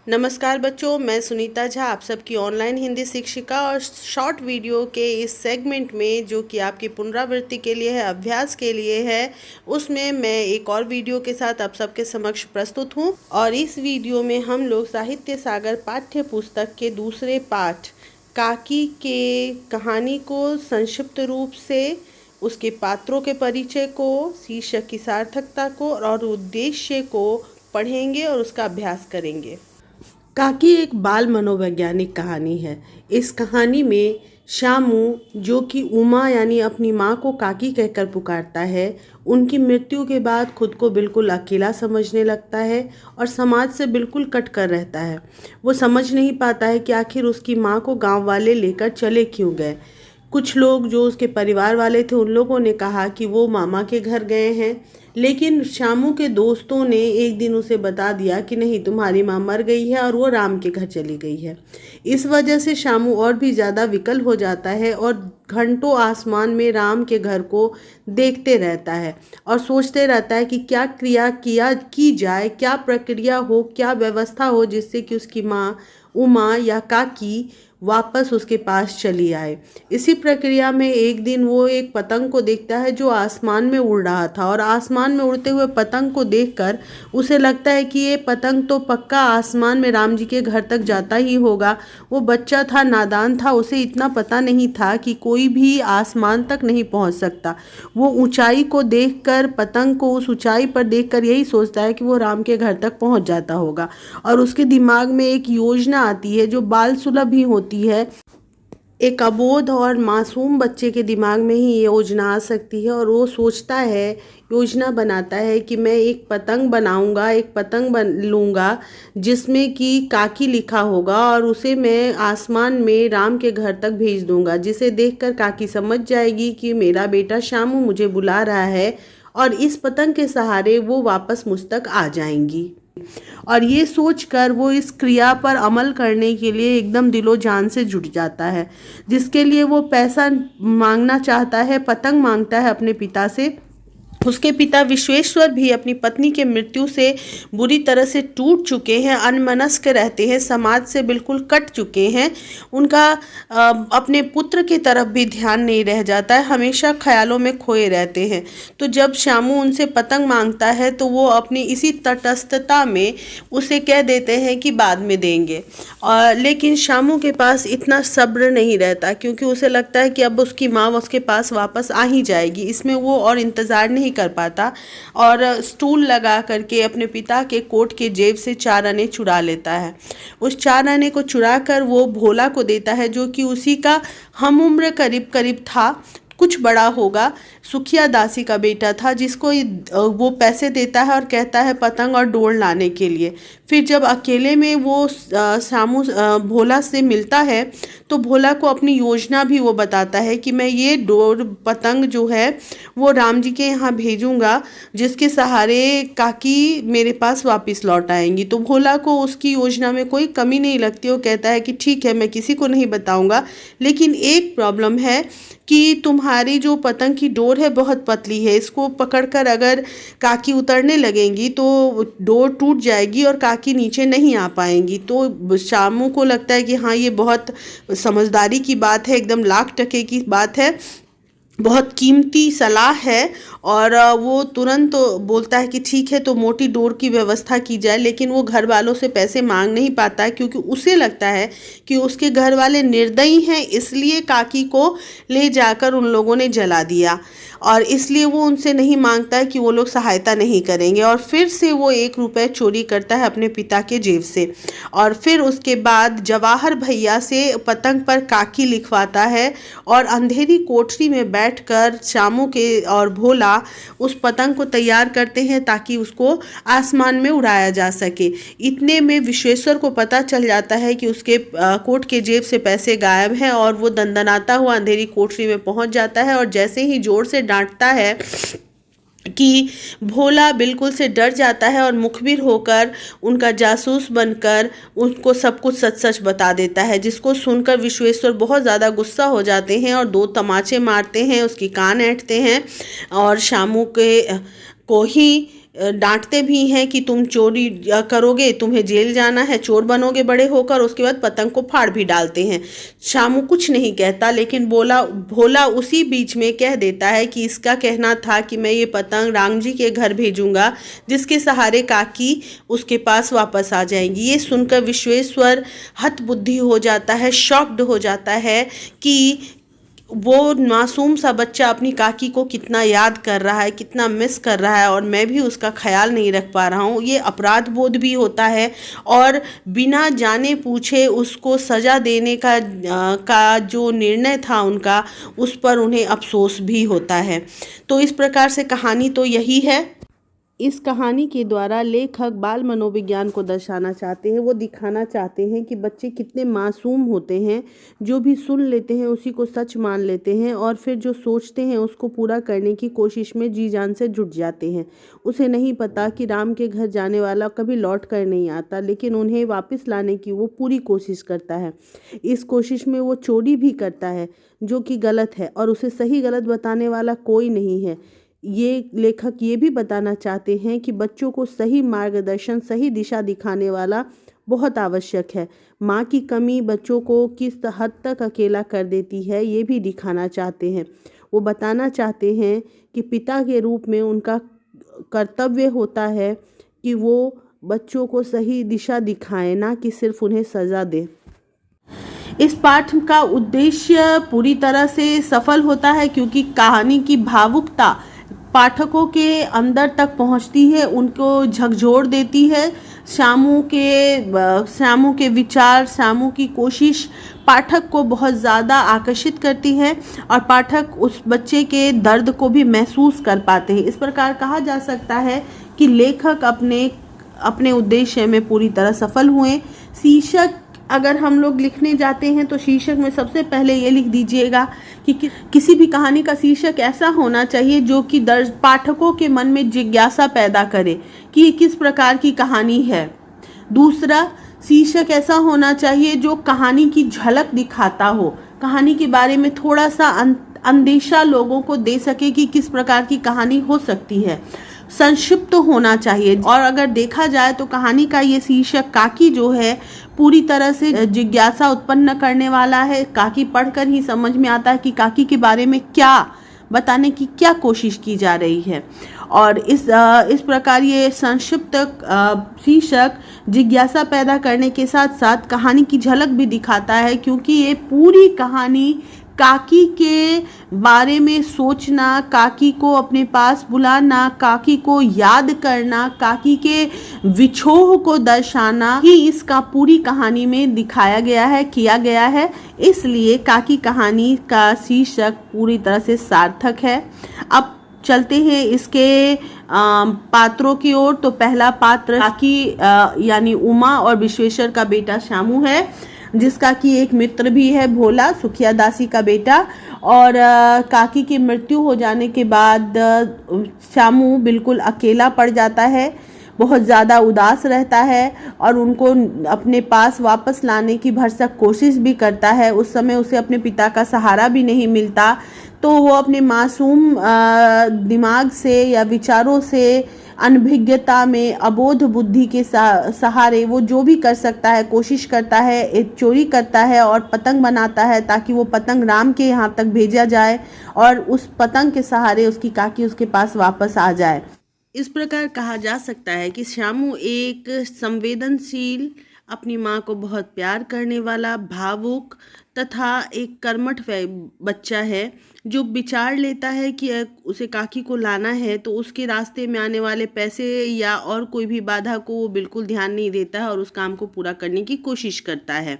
नमस्कार बच्चों, मैं सुनीता झा आप सबकी ऑनलाइन हिंदी शिक्षिका और शॉर्ट वीडियो के इस सेगमेंट में जो कि आपकी पुनरावृत्ति के लिए है, अभ्यास के लिए है, उसमें मैं एक और वीडियो के साथ आप सबके समक्ष प्रस्तुत हूँ। और इस वीडियो में हम लोग साहित्य सागर पाठ्य पुस्तक के दूसरे पाठ काकी के कहानी को संक्षिप्त रूप से, उसके पात्रों के परिचय को, शीर्षक की सार्थकता को और उद्देश्य को पढ़ेंगे और उसका अभ्यास करेंगे। काकी एक बाल मनोवैज्ञानिक कहानी है। इस कहानी में शामू, जो कि उमा यानी अपनी माँ को काकी कहकर पुकारता है, उनकी मृत्यु के बाद खुद को बिल्कुल अकेला समझने लगता है और समाज से बिल्कुल कट कर रहता है। वो समझ नहीं पाता है कि आखिर उसकी माँ को गांव वाले लेकर चले क्यों गए। कुछ लोग जो उसके परिवार वाले थे, उन लोगों ने कहा कि वो मामा के घर गए हैं, लेकिन शामू के दोस्तों ने एक दिन उसे बता दिया कि नहीं, तुम्हारी माँ मर गई है और वो राम के घर चली गई है। इस वजह से शामू और भी ज़्यादा विकल हो जाता है और घंटों आसमान में राम के घर को देखते रहता है और सोचते रहता है कि क्या क्रिया की जाए, क्या प्रक्रिया हो, क्या व्यवस्था हो जिससे कि उसकी माँ उमा या काकी वापस उसके पास चली आए। इसी प्रक्रिया में एक दिन वो एक पतंग को देखता है जो आसमान में उड़ रहा था, और आसमान में उड़ते हुए पतंग को देखकर उसे लगता है कि ये पतंग तो पक्का आसमान में राम जी के घर तक जाता ही होगा। वो बच्चा था, नादान था, उसे इतना पता नहीं था कि कोई भी आसमान तक नहीं पहुंच सकता। वो ऊंचाई को देखकर, पतंग को उस ऊंचाई पर देखकर यही सोचता है कि वो राम के घर तक पहुंच जाता होगा। और उसके दिमाग में एक योजना आती है जो बाल सुलभ ही होती है। एक अबोध और मासूम बच्चे के दिमाग में ही ये योजना आ सकती है और वो सोचता है, योजना बनाता है कि मैं एक पतंग बनाऊंगा, एक पतंग लूँगा जिसमें कि काकी लिखा होगा और उसे मैं आसमान में राम के घर तक भेज दूंगा, जिसे देखकर काकी समझ जाएगी कि मेरा बेटा शामू मुझे बुला रहा है और इस पतंग के सहारे वो वापस मुझ तक आ जाएंगी। और ये सोचकर वो इस क्रिया पर अमल करने के लिए एकदम दिलो जान से जुट जाता है, जिसके लिए वो पैसा मांगना चाहता है, पतंग मांगता है अपने पिता से। उसके पिता विश्वेश्वर भी अपनी पत्नी के मृत्यु से बुरी तरह से टूट चुके हैं, अन्मनस्क रहते हैं, समाज से बिल्कुल कट चुके हैं। उनका अपने पुत्र की तरफ भी ध्यान नहीं रह जाता है, हमेशा ख्यालों में खोए रहते हैं। तो जब शामू उनसे पतंग मांगता है तो वो अपनी इसी तटस्थता में उसे कह देते हैं कि बाद में देंगे। लेकिन शामू के पास इतना सब्र नहीं रहता, क्योंकि उसे लगता है कि अब उसकी माँ उसके पास वापस आ ही जाएगी। इसमें वो और इंतज़ार नहीं कर पाता और स्टूल लगा करके अपने पिता के कोट के जेब से 4 आने चुरा लेता है। उस 4 आने को चुरा कर वो भोला को देता है, जो कि उसी का हम उम्र करीब करीब था, कुछ बड़ा होगा। सुखिया दासी का बेटा था, जिसको वो पैसे देता है और कहता है पतंग और डोर लाने के लिए। फिर जब अकेले में वो शामू भोला से मिलता है तो भोला को अपनी योजना भी वो बताता है कि मैं ये डोर पतंग जो है वो राम जी के यहाँ भेजूँगा, जिसके सहारे काकी मेरे पास वापस लौट आएंगी। तो भोला को उसकी योजना में कोई कमी नहीं लगती। वो कहता है कि ठीक है, मैं किसी को नहीं बताऊँगा, लेकिन एक प्रॉब्लम है कि तुम्हारी जो पतंग की डोर है बहुत पतली है, इसको पकड़कर अगर काकी उतरने लगेंगी तो डोर टूट जाएगी और काकी नीचे नहीं आ पाएंगी। तो शामू को लगता है कि हाँ, ये बहुत समझदारी की बात है, एकदम लाख टके की बात है, बहुत कीमती सलाह है। और वो तुरंत बोलता है कि ठीक है, तो मोटी डोर की व्यवस्था की जाए। लेकिन वो घर वालों से पैसे मांग नहीं पाता है, क्योंकि उसे लगता है कि उसके घर वाले निर्दयी हैं, इसलिए काकी को ले जाकर उन लोगों ने जला दिया, और इसलिए वो उनसे नहीं मांगता है कि वो लोग सहायता नहीं करेंगे। और फिर से वो 1 रुपये चोरी करता है अपने पिता के जेब से, और फिर उसके बाद जवाहर भैया से पतंग पर काकी लिखवाता है और अंधेरी कोठरी में बैठकर शामू के और भोला उस पतंग को तैयार करते हैं ताकि उसको आसमान में उड़ाया जा सके। इतने में विश्वेश्वर को पता चल जाता है कि उसके कोट के जेब से पैसे गायब हैं, और वो दंदनाता हुआ अंधेरी कोठरी में पहुंच जाता है और जैसे ही जोर से डांटता है कि भोला बिल्कुल से डर जाता है और मुखबिर होकर उनका जासूस बनकर उनको सब कुछ सच सच बता देता है, जिसको सुनकर विश्वेश्वर बहुत ज़्यादा गुस्सा हो जाते हैं और 2 तमाचे मारते हैं, उसकी कान ऐंठते हैं और शामू को ही डांटते भी हैं कि तुम चोरी करोगे, तुम्हें जेल जाना है, चोर बनोगे बड़े होकर। उसके बाद पतंग को फाड़ भी डालते हैं। शामू कुछ नहीं कहता, लेकिन भोला उसी बीच में कह देता है कि इसका कहना था कि मैं ये पतंग राम जी के घर भेजूंगा, जिसके सहारे काकी उसके पास वापस आ जाएंगी। ये सुनकर विश्वेश्वर हतबुद्धि हो जाता है, शॉक्ड हो जाता है कि वो मासूम सा बच्चा अपनी काकी को कितना याद कर रहा है, कितना मिस कर रहा है, और मैं भी उसका ख्याल नहीं रख पा रहा हूँ। ये अपराध बोध भी होता है, और बिना जाने पूछे उसको सज़ा देने का जो निर्णय था उनका, उस पर उन्हें अफसोस भी होता है। तो इस प्रकार से कहानी तो यही है। इस कहानी के द्वारा लेखक बाल मनोविज्ञान को दर्शाना चाहते हैं। वो दिखाना चाहते हैं कि बच्चे कितने मासूम होते हैं, जो भी सुन लेते हैं उसी को सच मान लेते हैं, और फिर जो सोचते हैं उसको पूरा करने की कोशिश में जी जान से जुट जाते हैं। उसे नहीं पता कि राम के घर जाने वाला कभी लौट कर नहीं आता, लेकिन उन्हें वापस लाने की वो पूरी कोशिश करता है। इस कोशिश में वो चोरी भी करता है, जो कि गलत है, और उसे सही गलत बताने वाला कोई नहीं है। ये लेखक ये भी बताना चाहते हैं कि बच्चों को सही मार्गदर्शन, सही दिशा दिखाने वाला बहुत आवश्यक है। माँ की कमी बच्चों को किस हद तक अकेला कर देती है, ये भी दिखाना चाहते हैं। वो बताना चाहते हैं कि पिता के रूप में उनका कर्तव्य होता है कि वो बच्चों को सही दिशा दिखाएं, ना कि सिर्फ उन्हें सज़ा दें। इस पाठ का उद्देश्य पूरी तरह से सफल होता है, क्योंकि कहानी की भावुकता पाठकों के अंदर तक पहुंचती है, उनको झकझोर देती है। शामू के विचार, शामू की कोशिश पाठक को बहुत ज़्यादा आकर्षित करती है, और पाठक उस बच्चे के दर्द को भी महसूस कर पाते हैं। इस प्रकार कहा जा सकता है कि लेखक अपने उद्देश्य में पूरी तरह सफल हुए। शीर्षक अगर हम लोग लिखने जाते हैं तो शीर्षक में सबसे पहले ये लिख दीजिएगा कि किसी भी कहानी का शीर्षक ऐसा होना चाहिए जो कि पाठकों के मन में जिज्ञासा पैदा करे कि ये किस प्रकार की कहानी है। दूसरा, शीर्षक ऐसा होना चाहिए जो कहानी की झलक दिखाता हो, कहानी के बारे में थोड़ा सा अंदेशा लोगों को दे सके कि किस प्रकार की कहानी हो सकती है। संक्षिप्त होना चाहिए, और अगर देखा जाए तो कहानी का ये शीर्षक काकी जो है पूरी तरह से जिज्ञासा उत्पन्न करने वाला है। काकी पढ़कर ही समझ में आता है कि काकी के बारे में क्या बताने की क्या कोशिश की जा रही है, और इस प्रकार ये संक्षिप्त शीर्षक जिज्ञासा पैदा करने के साथ साथ कहानी की झलक भी दिखाता है, क्योंकि ये पूरी कहानी काकी के बारे में सोचना, काकी को अपने पास बुलाना, काकी को याद करना, काकी के विछोह को दर्शाना ही इसका पूरी कहानी में दिखाया गया है, किया गया है। इसलिए काकी कहानी का शीर्षक पूरी तरह से सार्थक है। अब चलते हैं इसके पात्रों की ओर। तो पहला पात्र काकी यानी उमा और विश्वेश्वर का बेटा शामू है, जिसका कि एक मित्र भी है भोला, सुखिया दासी का बेटा। और काकी की मृत्यु हो जाने के बाद शामू बिल्कुल अकेला पड़ जाता है, बहुत ज़्यादा उदास रहता है, और उनको अपने पास वापस लाने की भरसक कोशिश भी करता है। उस समय उसे अपने पिता का सहारा भी नहीं मिलता, तो वो अपने मासूम दिमाग से या विचारों से, अनभिज्ञता में, अबोध बुद्धि के सहारे वो जो भी कर सकता है कोशिश करता है, एक चोरी करता है और पतंग बनाता है, ताकि वो पतंग राम के यहाँ तक भेजा जाए और उस पतंग के सहारे उसकी काकी उसके पास वापस आ जाए। इस प्रकार कहा जा सकता है कि शामू एक संवेदनशील, अपनी माँ को बहुत प्यार करने वाला, भावुक तथा एक कर्मठ बच्चा है, जो विचार लेता है कि उसे काकी को लाना है, तो उसके रास्ते में आने वाले पैसे या और कोई भी बाधा को वो बिल्कुल ध्यान नहीं देता है और उस काम को पूरा करने की कोशिश करता है।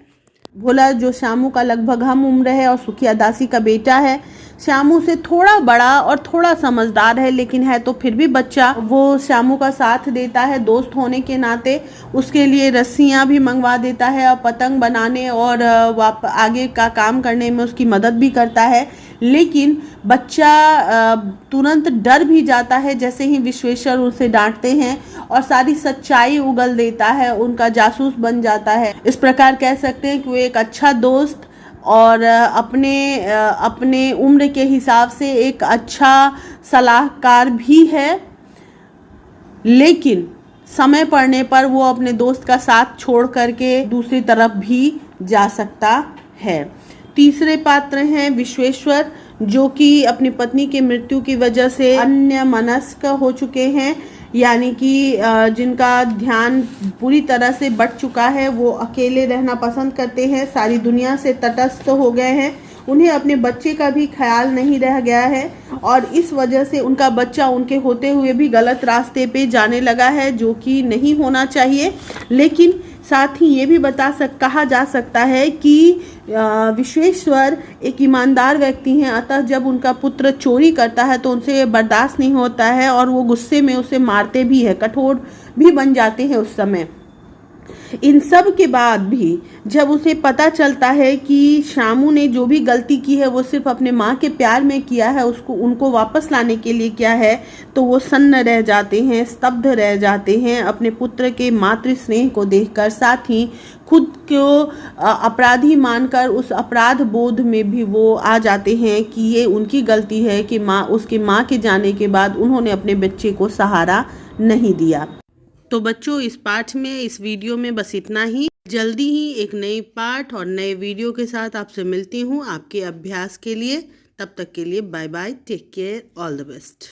भोला जो शामू का लगभग हम उम्र है और सुखिया दासी का बेटा है, शामू से थोड़ा बड़ा और थोड़ा समझदार है, लेकिन है तो फिर भी बच्चा। वो शामू का साथ देता है दोस्त होने के नाते, उसके लिए रस्सियाँ भी मंगवा देता है और पतंग बनाने और आगे का काम करने में उसकी मदद भी करता है। लेकिन बच्चा तुरंत डर भी जाता है जैसे ही विश्वेश्वर उसे डांटते हैं, और सारी सच्चाई उगल देता है, उनका जासूस बन जाता है। इस प्रकार कह सकते हैं कि वो एक अच्छा दोस्त और अपने उम्र के हिसाब से एक अच्छा सलाहकार भी है। लेकिन समय पड़ने पर वो अपने दोस्त का साथ छोड़ करके दूसरी तरफ भी जा सकता है। तीसरे पात्र हैं विश्वेश्वर, जो कि अपनी पत्नी की मृत्यु की वजह से अन्यमनस्क हो चुके हैं, यानी कि जिनका ध्यान पूरी तरह से बट चुका है। वो अकेले रहना पसंद करते हैं, सारी दुनिया से तटस्थ हो गए हैं, उन्हें अपने बच्चे का भी ख्याल नहीं रह गया है और इस वजह से उनका बच्चा उनके होते हुए भी गलत रास्ते पे जाने लगा है, जो कि नहीं होना चाहिए। लेकिन साथ ही ये भी कहा जा सकता है कि विश्वेश्वर एक ईमानदार व्यक्ति हैं, अतः जब उनका पुत्र चोरी करता है तो उनसे ये बर्दाश्त नहीं होता है और वो गुस्से में उसे मारते भी है, कठोर भी बन जाते हैं उस समय। इन सब के बाद भी जब उसे पता चलता है कि शामू ने जो भी गलती की है वो सिर्फ अपने माँ के प्यार में किया है, उसको उनको वापस लाने के लिए किया है, तो वो सन्न रह जाते हैं, स्तब्ध रह जाते हैं अपने पुत्र के मातृ स्नेह को देखकर। साथ ही खुद को अपराधी मानकर उस अपराध बोध में भी वो आ जाते हैं कि ये उनकी गलती है कि उसकी माँ के जाने के बाद उन्होंने अपने बच्चे को सहारा नहीं दिया। तो बच्चों, इस पाठ में, इस वीडियो में बस इतना ही। जल्दी ही एक नई पाठ और नए वीडियो के साथ आपसे मिलती हूँ आपके अभ्यास के लिए। तब तक के लिए bye bye, take care, all the best.